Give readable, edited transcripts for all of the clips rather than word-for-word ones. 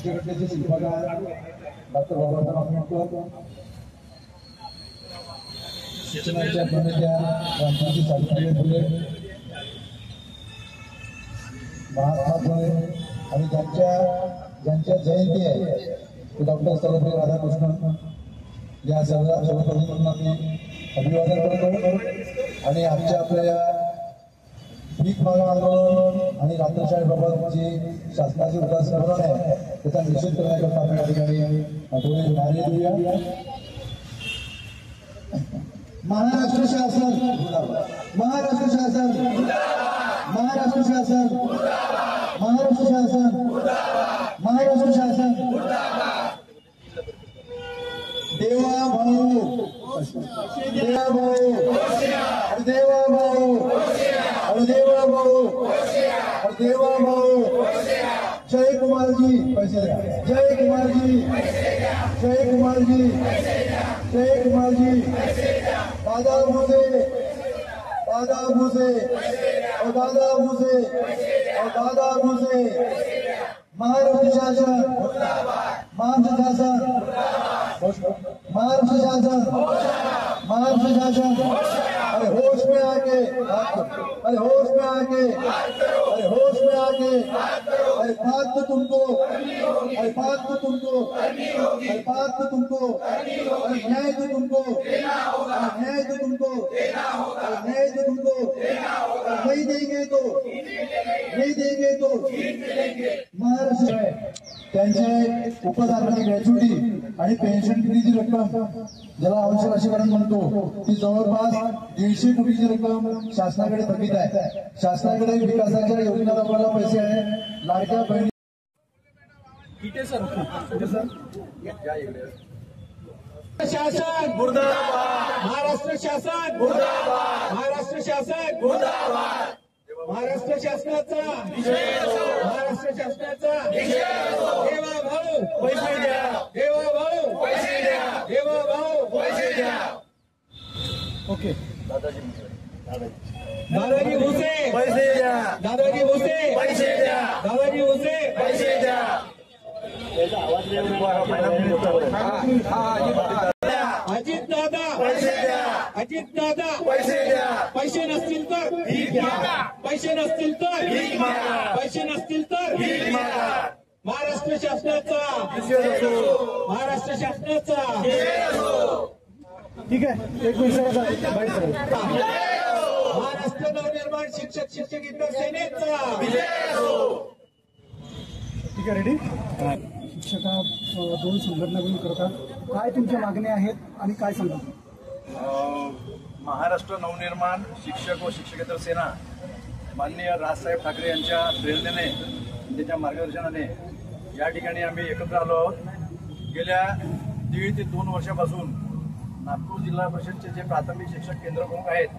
राज्यघटनेचे शिल्पकार डॉक्टर बाबासाहेब आंबेडकर, शिक्षणाच्या प्रणेत्या क्रांतीची सावित्रीबाई फुले, महात्मा फुले आणि ज्यांच्या जयंती आहे ते डॉक्टर सर्वपल्ली राधाकृष्णन या सर्वपल्लींना मी अभिवादन करतो। आणि आजच्या आपल्या या भीक मागणी आंदोलन आणि रात्रशाळेबाबत जी शासनाची उदासीनता आहे त्याचा निषेध करण्याकरता आपण या ठिकाणी थोडे नारे देऊया। महाराष्ट्र शासन, महाराष्ट्र शासन, महाराष्ट्र शासन, महाराष्ट्र शासन, महाराष्ट्र शासन। देवा भाऊ, देवा भाऊ, देवा भाऊ, देवा भाऊ, देवा भाऊ। जय कुमार जी, पैसे द्या। जय कुमार जी, जय कुमार जी, जय कुमार जी। दादा भुसे, दादा भुसे, और दादा भुसे, और दादा भुसे। महाराष्ट्र शासन, महाराष्ट्र शासन, महाराष्ट्र शासन, महाराष्ट्र शासन। अरे होश में आके, अरे होश में आके, अरे होश में आके, अरे बात तो तुमको, अरे बात तो तुमको, अरे बात तो तुमको, अरे न्याय तो तुमको, न्याय तो तुमको, न्याय तो तुमको नहीं देंगे तो, नहीं देंगे तो। महाराष्ट्र त्यांचे उपदानाची ग्रॅच्युटी आणि पेन्शन फीची रक्कम ज्याला अंशराशीकरण म्हणतो ती जवळपास 150 कोटीची रक्कम शासनाकडे थकीत आहे। शासनाकडे विकासाच्या योजना राबवायला पैसे आहे। लाडक्या बहिणी शासन मुर्दाबाद, महाराष्ट्र शासन मुर्दाबाद, महाराष्ट्र शासन मुर्दाबाद। महाराष्ट्र शासनाचा, महाराष्ट्र शासनाचा देवा भाऊ पैसे द्या, देवा भाऊ पैसे द्या, देवा भाऊ पैसे द्या। ओके, दादाजी भुसे पैसे द्या, दादाजी भुसे पैसे द्या, दादाजी भुसे पैसे द्या। अजित दादा पैसे द्या, अजित दादा पैसे द्या। पैसे नसतील तर भीक मागा, पैसे नसतील तर भीक मागा, पैसे नसतील तर भीक मागा। महाराष्ट्र शासनाचा, महाराष्ट्र शासनाचा। ठीक आहे, एक मिनिट महाराष्ट्र नवनिर्माण शिक्षक शिक्षकेतर सेनेचा ठीक आहे, रेडी। शिक्षका दोन संघटना मिळून करतात, काय तुमच्या मागण्या आहेत आणि काय सांगा? महाराष्ट्र नवनिर्माण शिक्षक व शिक्षकेतर सेना माननीय राजसाहेब ठाकरे यांच्या प्रेरणेने, त्यांच्या मार्गदर्शनाने या ठिकाणी आम्ही एकत्र आलो आहोत। गेल्या 1.5 ते 2 वर्षापासून नागपूर जिल्हा परिषदचे जे प्राथमिक शिक्षक केंद्र प्रमुख आहेत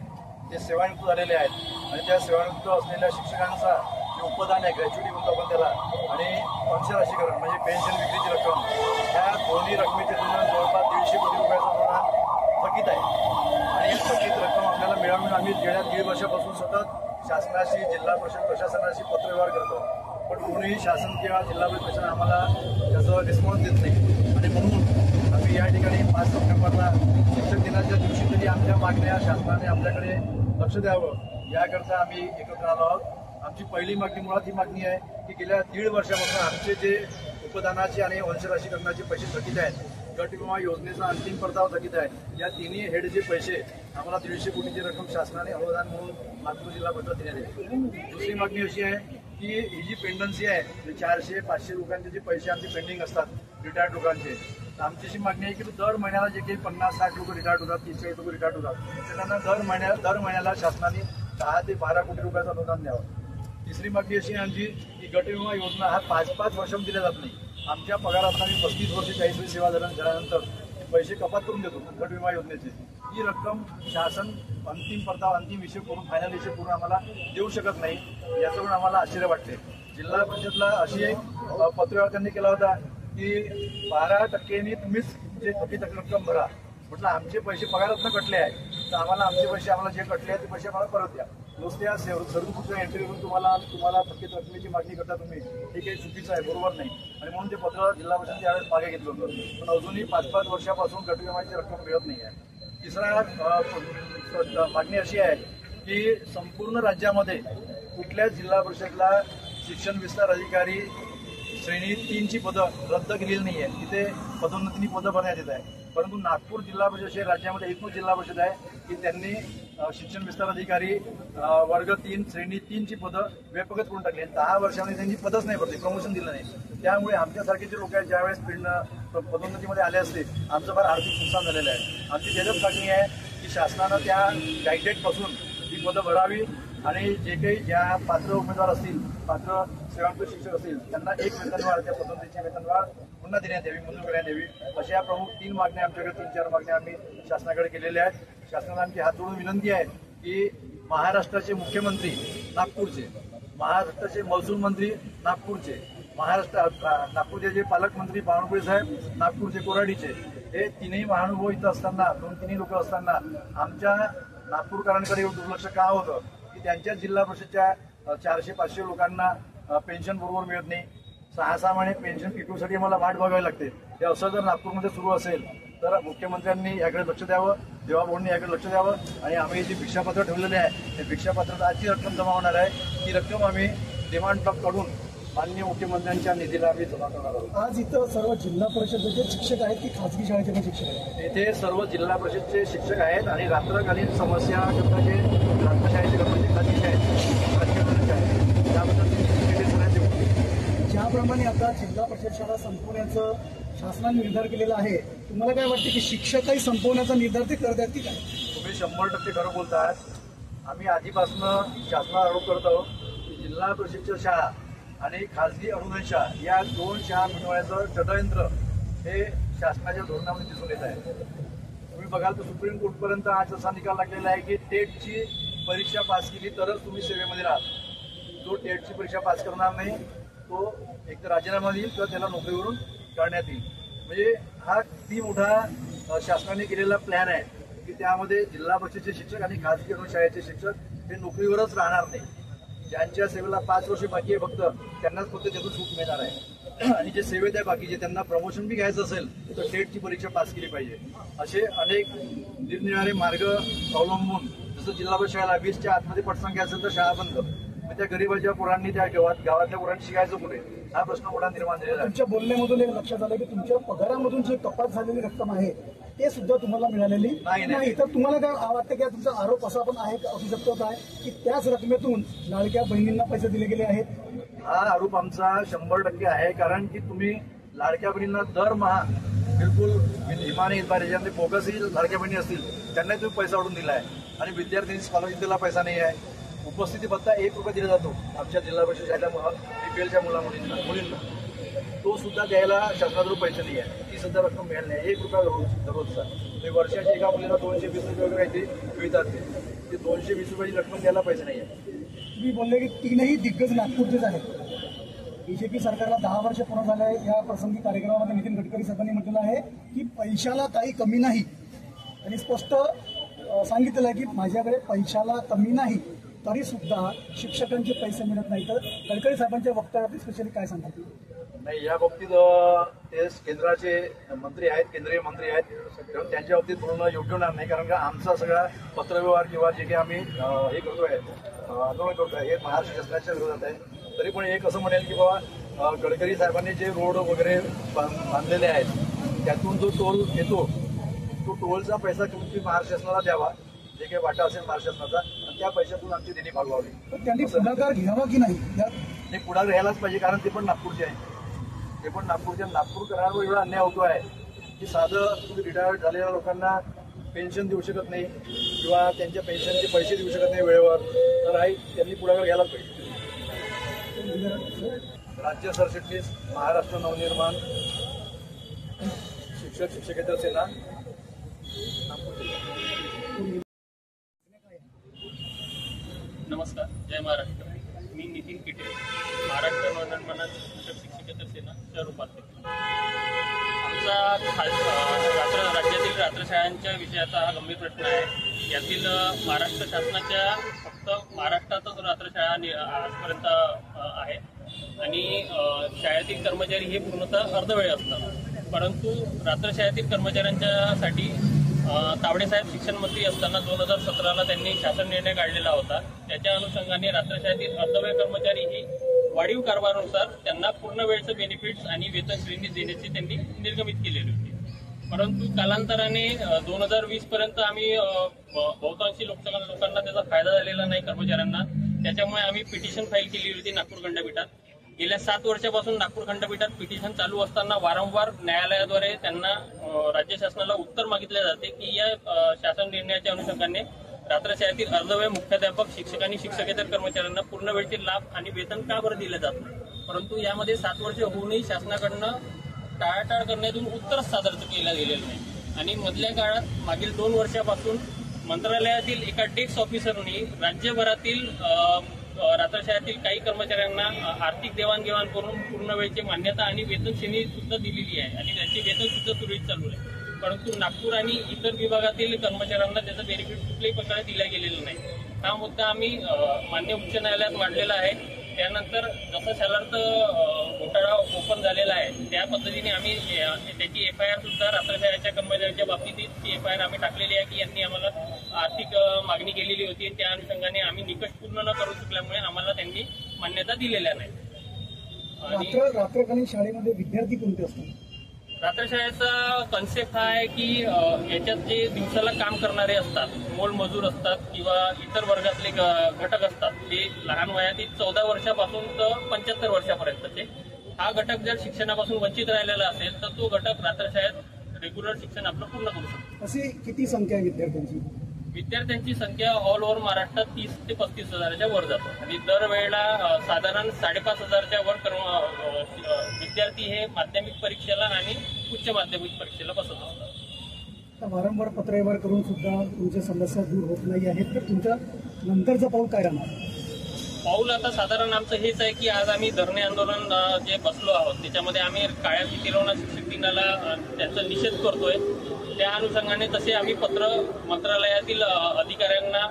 ते सेवानिवृत्त झालेले आहेत आणि त्या सेवानिवृत्त असलेल्या शिक्षकांचा जे उपदान आहे, ग्रॅच्युटी म्हणतो आपण त्याला, आणि अंशराशीकरण म्हणजे पेन्शन विक्रीची रक्कम, ह्या दोन्ही रकमेचे तुलना जवळपास 150 कोटी रुपयाचा अनुदान थकीत आहे। आणि ही थकीत रक्कम आपल्याला मिळवून आम्ही गेल्या 1.5 वर्षापासून सतत शासनाशी, जिल्हा परिषद प्रशासनाशी पत्रव्यवहार करतो, पण कोणीही शासन किंवा जिल्हा परिषद प्रशासन आम्हाला त्याचा रिस्पॉन्स देत नाही। आणि म्हणून आम्ही या ठिकाणी 5 सप्टेंबरला शिक्षक दिनाच्या दिवशी तरी आमच्या मागण्या शासनाने आपल्याकडे लक्ष द्यावं याकरता आम्ही एकत्र आलो आहोत। आमची पहिली मागणी, मुळात ही मागणी आहे की गेल्या 1.5 वर्षापासून आमचे जे उपदानाचे आणि अंशराशीकरणाचे पैसे थकीत आहेत, गट विमा योजनेचा अंतिम परतावा थकीत आहे, या तिन्ही हेडचे पैसे आम्हाला 150 कोटीची रक्कम शासनाने अनुदान म्हणून नागपूर जिल्हा परिषद देण्यात येईल। दुसरी मागणी अशी आहे की ही जी पेंडन्सी आहे, 400-500 लोकांचे जे पैसे आमचे पेंडिंग असतात रिटायर्ड लोकांचे, तर आमची अशी मागणी आहे की दर महिन्याला जे काही 50-60 लोक रिटायर्ड होतात, 30-40 लोक रिटायर्ड होतात, त्यांना दर महिन्याला शासनाने 10 ते 12 कोटी रुपयाचं अनुदान द्यावं। तिसरी मागणी अशी आहे आमची की गट विमा योजना हा 5-5 वर्षांनी दिल्या जात नाही। आमच्या पगारात आम्ही 35 वर्ष 40 वर्ष सेवा झाल्यानंतर पैसे कपात करून देतो गट विमा योजनेचे। ही रक्कम शासन अंतिम परतावा, अंतिम विषय करून, फायनल विषय करून आम्हाला देऊ शकत नाही, याच्यावरून आम्हाला आश्चर्य वाटते। जिल्हा परिषदला अशी एक पत्रव्यवहार त्यांनी केला होता की 12% तुम्हीच जे थकीत रक्कम भरा। म्हटलं आमचे पैसे पगारातनं कटले आहे तर आम्हाला आमचे पैसे, आम्हाला जे कटले आहेत ते पैसे आम्हाला परत द्या। नुसत्या सरकारच्या एंट्रीवरून तुम्हाला थकीत रकमेची मागणी करता तुम्ही, हे काही चुकीचं आहे, बरोबर नाही. आणि म्हणून ते पत्र जिल्हा परिषद त्यावेळेस मागे घेतलं होतं. पण अजूनही 5-5 वर्षापासून गट विम्याची रक्कम मिळत नाही आहे. तिसरा मागणी अशी आहे की संपूर्ण राज्यामध्ये कुठल्याच जिल्हा परिषदला शिक्षण विस्तार अधिकारी श्रेणी 3ची पदं रद्द केलेली नाही आहे. तिथे पदोन्नतीनी पदं भरण्यात येत आहे. परंतु नागपूर जिल्हा परिषद हे राज्यामध्ये एकूण जिल्हा परिषद आहे की त्यांनी शिक्षण विस्तार अधिकारी वर्ग 3 श्रेणी 3ची पदं व्यापकच करून टाकली. 10 वर्षांमध्ये त्यांची पदच नाही भरली, प्रमोशन दिलं नाही. त्यामुळे आमच्यासारखे जे लोक आहेत ज्यावेळेस पदोन्नतीमध्ये आले असते, आमचं फार आर्थिक नुकसान झालेलं आहे. आमची त्याच्याच मागणी आहे की शासनानं त्या गाईडेटपासून ही पदं भरावी आणि जे काही ज्या पात्र उमेदवार असतील, पात्र सेवांकित शिक्षक असतील, त्यांना एक वेतनवाढ, त्या पदोन्नतीची वेतनवाढ पुन्हा देण्यात यावी, मंजूर करण्यात यावी. अशा प्रमुख 3 मागण्या आमच्याकडे, 3-4 मागण्या आम्ही शासनाकडे केलेल्या आहेत. शासनाला आमची हात जोडून विनंती आहे की महाराष्ट्राचे मुख्यमंत्री नागपूरचे, महाराष्ट्राचे महसूल मंत्री नागपूरचे, नागपूरचे जे पालकमंत्री बावनकुळे साहेब नागपूरचे, कोराडीचे, हे 3ही महानुभाव इथं असताना, 2-3 लोक असताना आमच्या नागपूरकरांकडे दुर्लक्ष का होतं की त्यांच्या जिल्हा परिषदच्या 400-500 लोकांना पेन्शन बरोबर मिळत नाही. 6-6 महिने पेन्शन पिकूसाठी मला वाट बघावी लागते. हे असं जर नागपूरमध्ये सुरू असेल तर मुख्यमंत्र्यांनी याकडे लक्ष द्यावं, देवाभाऊंनी याकडे लक्ष द्यावं. आणि आम्ही जी भिक्षापत्र ठेवलेले आहे, ते भिक्षापत्रात आजची रक्कम जमा होणार आहे. ती रक्कम आम्ही डिमांड ड्राफ्ट काढून माननीय मुख्यमंत्र्यांच्या निधीला आम्ही जमा करणार आहोत. आज इथं सर्व जिल्हा परिषदेचे शिक्षक आहेत की खाजगी शाळेचे पण शिक्षक आहेत? येथे सर्व जिल्हा परिषदचे शिक्षक आहेत आणि रात्रकालीन समस्या करताचे रात्रशाळेचे गणपती खाजगी शाळेत त्याबद्दल ज्याप्रमाणे आता जिल्हा परिषद शाळा संपवण्याचं शासनाने निर्धार केलेला आहे, तुम्हाला काय वाटतं की शिक्षकही संपवण्याचा निर्धार ते करतात की काय? तुम्ही 100% खरं बोलतात. आम्ही आधीपासून शासनाला आरोप करतो की जिल्हा परिषदच्या शाळा आणि खाजगी अनुदान शाळा या 2 शाळा मिळवण्याचं षडयंत्र हे शासनाच्या धोरणामध्ये दिसून येत आहे. तुम्ही बघाल तर सुप्रीम कोर्टपर्यंत आज असा निकाल लागलेला आहे की टेटची परीक्षा पास केली तरच तुम्ही सेवेमध्ये राहाल. जो टेटची परीक्षा पास करणार नाही तो एक तर राजीनामा देईल किंवा त्याला नोकरीवरून काढण्यात येईल. म्हणजे हा किती मोठा शासनाने केलेला प्लॅन आहे की त्यामध्ये जिल्हा परिषदेचे शिक्षक आणि खाजगी शाळेचे शिक्षक हे नोकरीवरच राहणार नाही. ज्यांच्या सेवेला 5 वर्ष बाकी आहे फक्त त्यांनाच फक्त त्यातून सूट मिळणार आहे. आणि जे सेवेत आहे बाकीचे त्यांना प्रमोशन बी घ्यायचं असेल तर टेटची परीक्षा पास केली पाहिजे. असे अनेक निरनिराळे मार्ग अवलंबून, जसं जिल्हा परिषद शाळेला 20च्या आतमध्ये पटसंख्या असेल तर शाळा बंद, त्या गरीबाच्या पोरांनी, त्या गावातल्या पोरांनी शिकायचं कुठे, हा प्रश्न मोठा निर्माण झालेला आहे. तुमच्या बोलण्यामधून एक लक्षात आलं की तुमच्या पगारामधून जी कपात झालेली रक्कम आहे ते सुद्धा तुम्हाला मिळालेली नाही. तर तुम्हाला काय वाटतं की तुमचा आरोप असा पण आहे, असू शकतो काय की त्याच रकमेतून लाडक्या बहिणींना पैसे दिले गेले आहेत? हा आरोप आमचा 100% आहे. कारण की तुम्ही लाडक्या बहिणींना दरमहा बिलकुल हिमाने ज्याच्यामध्ये बोगसही लाडक्या बहिणी असतील त्यांना तुम्ही पैसा वाढून दिला आहे. आणि विद्यार्थ्यांनी स्कॉलरशिपला पैसा नाही आहे. उपस्थिती भत्ता 1 रुपया दिला जातो आमच्या जिल्हा परिषद शाळेला बीपीएलच्या मुलींना, तो सुद्धा द्यायला शासनाकडून पैसे नाही आहे. ती सुद्धा रक्कम मिळाली नाही. 1 रुपया दररोजचा. वर्षाच्या एका मुलीला 220 रुपये वगैरे काहीतरी मिळतात. ते 220 रुपयाची रक्कम द्यायला पैसे नाही आहे. तुम्ही बोलले की 3ही दिग्गज नागपूरचेच आहेत. बीजेपी सरकारला 10 वर्ष पूर्ण झाले आहे. या प्रसंगी कार्यक्रमामध्ये नितीन गडकरी साहेबांनी म्हटलेलं आहे की पैशाला काही कमी नाही. त्यांनी स्पष्ट सांगितलेलं आहे की माझ्याकडे पैशाला कमी नाही, तरी सुद्धा शिक्षकांचे पैसे मिळत नाही. तर गडकरी साहेबांच्या वक्तव्यात स्पेशली काय सांगतात? नाही, या बाबतीत ते केंद्राचे मंत्री आहेत, केंद्रीय मंत्री आहेत, त्यामुळे त्यांच्या बाबतीत बोलणं योग्य होणार नाही. कारण का आमचा सगळा पत्रव्यवहार किंवा जे काही आम्ही हे करतोय, आंदोलन करतोय, हे महाराष्ट्र शासनाच्या विरोधात आहे. तरी पण एक असं म्हणेल की बाबा गडकरी साहेबांनी जे रोड वगैरे बांधलेले आहेत त्यातून जो टोल येतो तो टोलचा पैसा तुम्ही महाराष्ट्र शासनाला द्यावा, जे काही वाटा असेल महाराष्ट्र शासनाचा, आणि त्या पैशातून आमची देणी भागवावी. पण त्यांनी पुढाकार घ्यावा की नाही? ते पुढाकार घ्यायलाच पाहिजे, कारण ते पण नागपूरचे आहे. ते पण नागपूरकरांवर एवढा अन्याय होतो आहे की साधं तुम्ही रिटायर्ड झालेल्या लोकांना पेन्शन देऊ शकत नाही किंवा त्यांच्या पेन्शनचे पैसे देऊ शकत नाही वेळेवर. तर त्यांनी पुढाकार घ्यायलाच पाहिजे. राज्य सरचिटणीस, महाराष्ट्र नवनिर्माण, शिक्षक शिक्षकेतर सेना, नमस्कार, जय महाराष्ट्र. मी नितीन किटे, महाराष्ट्र नवनिर्माण शिक्षक शिक्षकेतर सेना च्या उपाध्यक्ष. आमचा राज्यातील रात्रशाळांच्या विषयाचा हा गंभीर प्रश्न आहे. यातील महाराष्ट्र शासनाच्या फक्त महाराष्ट्रातच रात्रशाळा आजपर्यंत आहे आणि शाळेतील कर्मचारी हे पूर्णतः अर्धवेळ असतात. परंतु रात्रशाळेतील कर्मचाऱ्यांच्यासाठी तावडेसाहेब शिक्षण मंत्री असताना 2017ला त्यांनी शासन निर्णय काढलेला होता. त्याच्या अनुषंगाने रात्रशाळेतील अर्धवेळ कर्मचारी ही वाढीव कारभारानुसार त्यांना पूर्ण वेळचं बेनिफिट्स आणि वेतन श्रेणी देण्याची त्यांनी निर्गमित केलेली होती. परंतु कालांतराने 2020 पर्यंत आम्ही बहुतांशी लोकांना त्याचा फायदा झालेला नाही कर्मचाऱ्यांना. त्याच्यामुळे आम्ही पिटिशन फाईल केली होती नागपूर खंडपीठात. गेल्या 7 वर्षापासून नागपूर खंडपीठात पिटिशन चालू असताना वारंवार न्यायालयाद्वारे त्यांना राज्य शासनाला उत्तर मागितले जाते की या शासन निर्णयाच्या अनुषंगाने रात्रशाळेतील अर्धवेळ मुख्याध्यापक शिक्षक आणि शिक्षकेतर कर्मचाऱ्यांना पूर्ण वेळचे लाभ आणि वेतन का बरं दिले जात नाही. परंतु यामध्ये 7 वर्ष होऊनही शासनाकडनं टाळाटाळ करण्यातून उत्तरच सादर केलं गेलेलं नाही. आणि मधल्या काळात मागील 2 वर्षापासून मंत्रालयातील एका डेस्क ऑफिसरनी राज्यभरातील रात्रशाळेतील काही कर्मचाऱ्यांना आर्थिक देवाणघेवाण करून पूर्ण वेळची मान्यता आणि वेतन श्रेणी सुद्धा दिलेली आहे आणि त्यांचे वेतन सुद्धा सुरळीत चालू आहे. परंतु नागपूर आणि इतर विभागातील कर्मचाऱ्यांना त्याचं बेनिफिट कुठल्याही प्रकारे दिलं गेलेलं नाही. हा मुद्दा आम्ही मान्य उच्च न्यायालयात मांडलेला आहे. त्यानंतर जसं शालार्थ घोटाळा ओपन झालेला आहे त्या पद्धतीने आम्ही त्याची FIR सुद्धा रात्रशाळेच्या कर्मचाऱ्यांच्या बाबतीत ती FIR आम्ही टाकलेली आहे की यांनी आम्हाला आर्थिक मागणी केलेली होती. त्या अनुषंगाने आम्ही निकष पूर्ण न करू शकल्यामुळे आम्हाला त्यांनी मान्यता दिलेल्या नाही. रात्रकालीन शाळेमध्ये विद्यार्थी कोणते असतात? रात्रशाळेचा कन्सेप्ट हा आहे की याच्यात जे दिवसाला काम करणारे असतात, मोलमजूर असतात किंवा इतर वर्गातले घटक असतात, ते लहान वयातील 14 वर्षापासून तर 75 वर्षापर्यंतचे, हा घटक जर शिक्षणापासून वंचित राहिलेला असेल तर तो घटक रात्रशाळेत रेग्युलर शिक्षण आपलं पूर्ण करू शकतो. अशी किती संख्या आहे विद्यार्थ्यांची? विद्यार्थ्यांची संख्या ऑल ओव्हर महाराष्ट्रात 30 ते 35 हजाराच्या वर जातो आणि दरवेळेला साधारण 5,500च्या वर विद्यार्थी हे माध्यमिक परीक्षेला आणि उच्च माध्यमिक परीक्षेला बसत असतात. वारंवार पत्रव्यवहार करून सुद्धा तुमच्या समस्या दूर होत नाही आहेत, तर तुमच्या नंतरचं पाऊल काय राहणार? पाऊल आता साधारण आमचं हेच आहे की आज आम्ही धरणे आंदोलन जे बसलो आहोत त्याच्यामध्ये आम्ही काळ्या फितीला शिक्षक दिनाला त्याचा निषेध करतोय. त्या अनुषंगाने तसे आम्ही पत्र मंत्रालयातील अधिकाऱ्यांना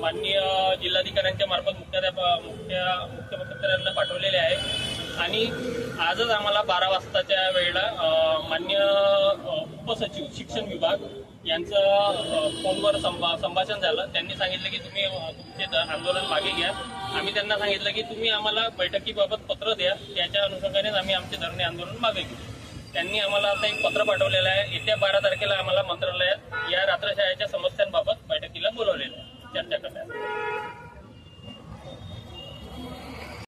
माननीय जिल्हाधिकाऱ्यांच्या मार्फत मुख्यमंत्र्यांना पाठवलेले आहे आणि आजच आम्हाला 12 वाजताच्या वेळेला माननीय उपसचिव शिक्षण विभाग यांचं फोनवर संभाषण झालं. त्यांनी सांगितलं की तुम्ही तुमचे आंदोलन मागे घ्या. आम्ही त्यांना सांगितलं की तुम्ही आम्हाला बैठकीबाबत पत्र द्या, त्याच्या अनुषंगानेच आम्ही आमचे धरणे आंदोलन मागे घेऊ. त्यांनी आम्हाला आता एक पत्र पाठवलेलं आहे. येत्या 12